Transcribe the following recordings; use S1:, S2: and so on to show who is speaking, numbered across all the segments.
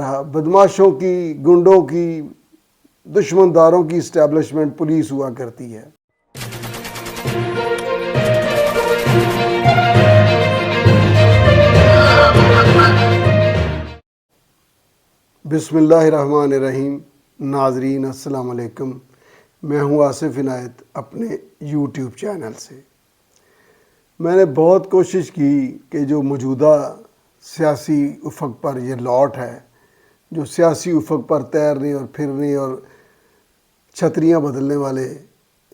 S1: بدماشوں کی، گنڈوں کی، دشمنداروں کی اسٹیبلشمنٹ پولیس ہوا کرتی ہے۔ بسم اللہ الرحمن الرحیم۔ ناظرین السلام علیکم، میں ہوں آصف عنایت اپنے یوٹیوب چینل سے۔ میں نے بہت کوشش کی کہ جو موجودہ سیاسی افق پر یہ لاٹ ہے، جو سیاسی افق پر تیرنے اور پھرنے اور چھتریاں بدلنے والے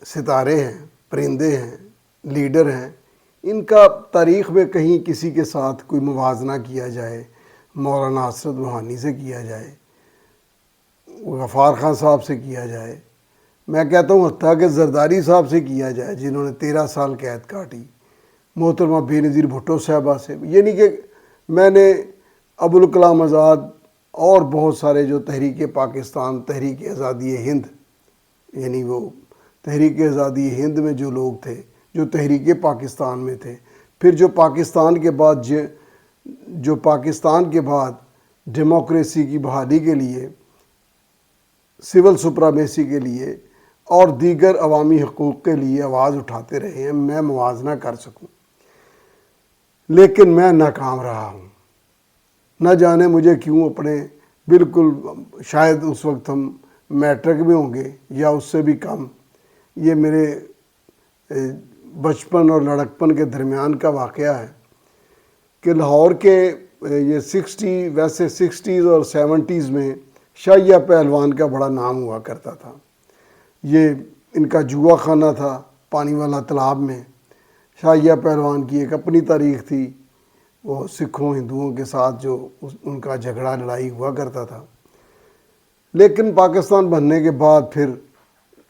S1: ستارے ہیں، پرندے ہیں، لیڈر ہیں، ان کا تاریخ میں کہیں کسی کے ساتھ کوئی موازنہ کیا جائے، مولانا حسرت موہانی سے کیا جائے، غفار خان صاحب سے کیا جائے، میں کہتا ہوں حتیٰ کہ زرداری صاحب سے کیا جائے جنہوں نے 13 سال قید کاٹی، محترمہ بے نظیر بھٹو صاحبہ سے، یعنی کہ میں نے ابوالکلام آزاد اور بہت سارے جو تحریک پاکستان، تحریک آزادی ہند، یعنی وہ تحریک آزادی ہند میں جو لوگ تھے، جو تحریک پاکستان میں تھے، پھر جو پاکستان کے بعد ڈیموکریسی کی بحالی کے لیے، سول سپرامیسی کے لیے اور دیگر عوامی حقوق کے لیے آواز اٹھاتے رہے ہیں، میں موازنہ کر سکوں، لیکن میں ناکام رہا ہوں۔ نہ جانے مجھے کیوں اپنے بالکل، شاید اس وقت ہم میٹرک میں ہوں گے یا اس سے بھی کم، یہ میرے بچپن اور لڑکپن کے درمیان کا واقعہ ہے کہ لاہور کے یہ 60s اور 70s میں شاہیہ پہلوان کا بڑا نام ہوا کرتا تھا۔ یہ ان کا جوا خانہ تھا پانی والا تالاب میں۔ شاہیہ پہلوان کی ایک اپنی تاریخ تھی، وہ سکھوں ہندوؤں کے ساتھ جو ان کا جھگڑا لڑائی ہوا کرتا تھا، لیکن پاکستان بننے کے بعد پھر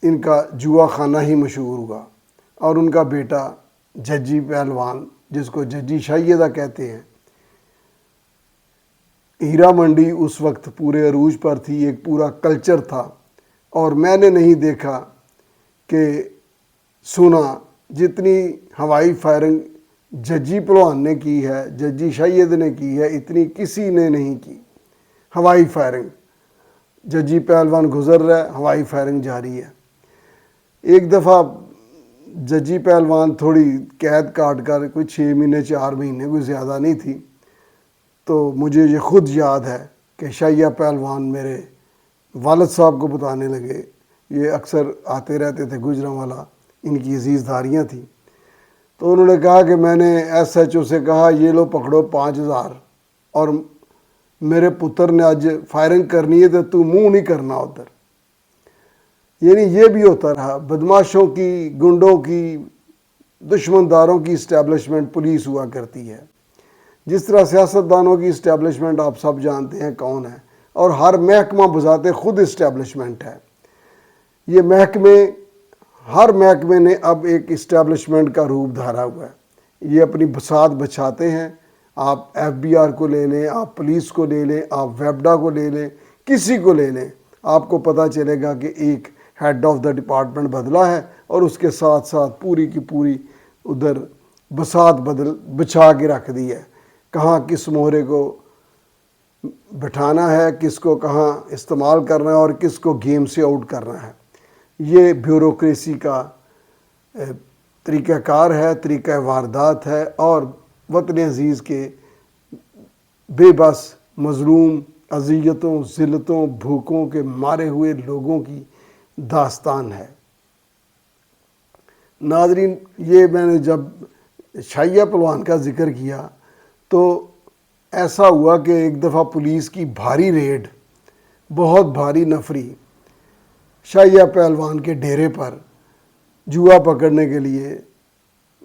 S1: ان کا جوا خانہ ہی مشہور ہوا، اور ان کا بیٹا ججی پہلوان، جس کو ججی شاہیدہ کہتے ہیں، ہیرا منڈی اس وقت پورے عروج پر تھی، ایک پورا کلچر تھا، اور میں نے نہیں دیکھا کہ سنا جتنی ہوائی فائرنگ ججی پہلوان نے کی ہے، ججی شاہید نے کی ہے، اتنی کسی نے نہیں کی۔ ہوائی فائرنگ، ججی پہلوان گزر رہا ہے، ہوائی فائرنگ جاری ہے۔ ایک دفعہ ججی پہلوان تھوڑی قید کاٹ کر کوئی 6 مہینے 4 مہینے، کوئی زیادہ نہیں تھی، تو مجھے یہ خود یاد ہے کہ شاہیہ پہلوان میرے والد صاحب کو بتانے لگے، یہ اکثر آتے رہتے تھے گوجرانوالا، ان کی عزیز داریاں تھیں، تو انہوں نے کہا کہ میں نے ایس ایچ او سے کہا یہ لو پکڑو 5000، اور میرے پتر نے آج فائرنگ کرنی ہے تو منہ نہیں کرنا ادھر۔ یعنی یہ بھی ہوتا رہا، بدماشوں کی، گنڈوں کی، دشمنداروں کی اسٹیبلشمنٹ پولیس ہوا کرتی ہے۔ جس طرح سیاستدانوں کی اسٹیبلشمنٹ آپ سب جانتے ہیں کون ہے، اور ہر محکمہ بذات خود اسٹیبلشمنٹ ہے۔ یہ ہر محکمے نے اب ایک اسٹیبلشمنٹ کا روپ دھارا ہوا ہے۔ یہ اپنی بساط بچھاتے ہیں، آپ ایف بی آر کو لے لیں، آپ پولیس کو لے لیں، آپ ویبڈا کو لے لیں، کسی کو لے لیں، آپ کو پتہ چلے گا کہ ایک ہیڈ آف دا ڈپارٹمنٹ بدلا ہے، اور اس کے ساتھ ساتھ پوری کی پوری ادھر بساط بچھا کے رکھ دی ہے، کہاں کس مہرے کو بٹھانا ہے، کس کو کہاں استعمال کرنا ہے، اور کس کو گیم سے آؤٹ کرنا ہے۔ یہ بیوروکریسی کا طریقہ کار ہے، طریقہ واردات ہے، اور وطن عزیز کے بے بس، مظلوم، اذیتوں، ذلتوں، بھوکوں کے مارے ہوئے لوگوں کی داستان ہے۔ ناظرین، یہ میں نے جب شاہیہ پہلوان کا ذکر کیا تو ایسا ہوا کہ ایک دفعہ پولیس کی بھاری ریڈ، بہت بھاری نفری، شاہیہ پہلوان کے ڈیرے پر جوا پکڑنے کے لیے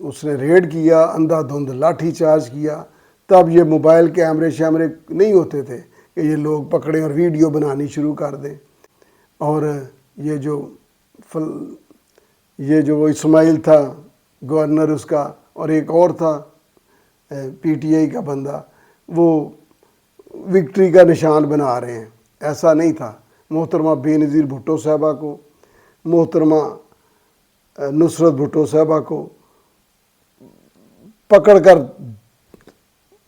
S1: اس نے ریڈ کیا، اندھا دھند لاٹھی چارج کیا۔ تب یہ موبائل کیمرے شیمرے نہیں ہوتے تھے کہ یہ لوگ پکڑیں اور ویڈیو بنانی شروع کر دیں، اور یہ جو وہ اسماعیل تھا گورنر اس کا، اور ایک اور تھا پی ٹی آئی کا بندہ، وہ وکٹری کا نشان بنا رہے ہیں۔ ایسا نہیں تھا۔ محترمہ بے نظیر بھٹو صاحبہ کو، محترمہ نصرت بھٹو صاحبہ کو پکڑ کر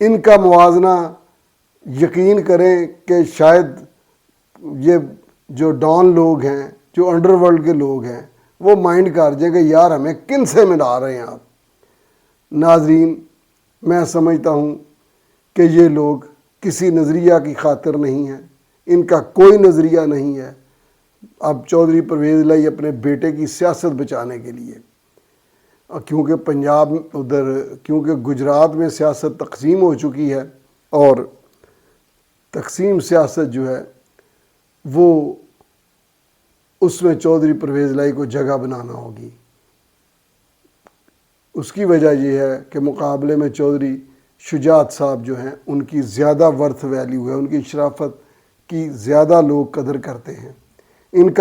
S1: ان کا موازنہ یقین کریں کہ شاید یہ جو ڈان لوگ ہیں، جو انڈر ورلڈ کے لوگ ہیں، وہ مائنڈ کر جائیں کہ یار ہمیں کن سے ملا رہے ہیں آپ۔ ناظرین، میں سمجھتا ہوں کہ یہ لوگ کسی نظریہ کی خاطر نہیں ہیں، ان کا کوئی نظریہ نہیں ہے۔ اب چودھری پرویز الہی اپنے بیٹے کی سیاست بچانے کے لیے، کیونکہ پنجاب کیونکہ گجرات میں سیاست تقسیم ہو چکی ہے، اور تقسیم سیاست جو ہے وہ اس میں چودھری پرویز الہی کو جگہ بنانا ہوگی۔ اس کی وجہ یہ ہے کہ مقابلے میں چودھری شجاعت صاحب جو ہیں ان کی زیادہ ورتھ ویلیو ہے، ان کی شرافت کی زیادہ لوگ قدر کرتے ہیں۔ ان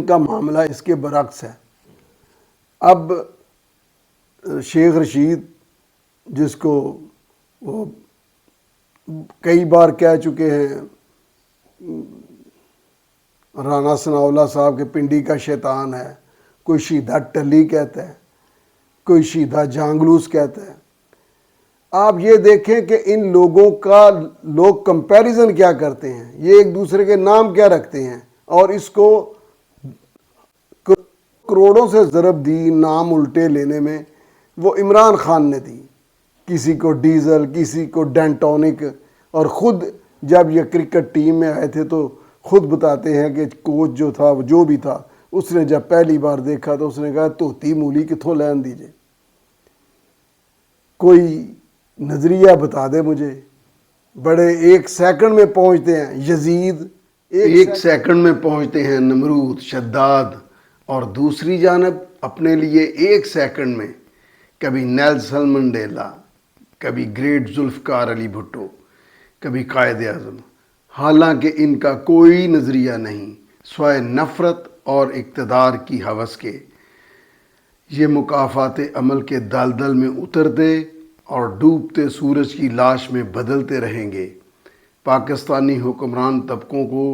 S1: کا معاملہ اس کے برعکس ہے۔ اب شیخ رشید، جس کو وہ کئی بار کہہ چکے ہیں رانا ثناءاللہ صاحب کے پنڈی کا شیطان ہے، کوئی شیدہ ٹلی کہتا ہے، کوئی شیدہ جانگلوس کہتا ہے۔ آپ یہ دیکھیں کہ ان لوگوں کا لوگ کمپیریزن کیا کرتے ہیں، یہ ایک دوسرے کے نام کیا رکھتے ہیں، اور اس کو کروڑوں سے ضرب دی نام الٹے لینے میں وہ عمران خان نے دی، کسی کو ڈیزل، کسی کو ڈینٹونک، اور خود جب یہ کرکٹ ٹیم میں آئے تھے تو خود بتاتے ہیں کہ کوچ جو تھا، جو بھی تھا، اس نے جب پہلی بار دیکھا تو اس نے کہا توتی مولی کتھوں لین دیجئے، کوئی نظریہ بتا دے مجھے۔ بڑے ایک سیکنڈ میں پہنچتے ہیں یزید، ایک سیکنڈ میں پہنچتے ہیں نمرود، شداد، اور دوسری جانب اپنے لیے ایک سیکنڈ میں کبھی نیلسن منڈیلا، کبھی گریٹ ذوالفقار علی بھٹو، کبھی قائد اعظم، حالانکہ ان کا کوئی نظریہ نہیں سوائے نفرت اور اقتدار کی ہوس کے۔ یہ مکافات عمل کے دلدل میں اترتے اور ڈوبتے سورج کی لاش میں بدلتے رہیں گے۔ پاکستانی حکمران طبقوں کو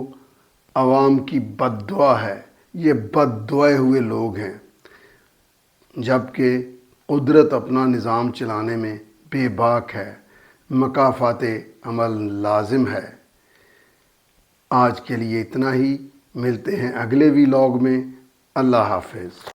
S1: عوام کی بد دعا ہے، یہ بد دعائے ہوئے لوگ ہیں، جبکہ قدرت اپنا نظام چلانے میں بے باک ہے، مکافات عمل لازم ہے۔ آج کے لیے اتنا ہی، ملتے ہیں اگلے ویلاگ میں۔ اللہ حافظ۔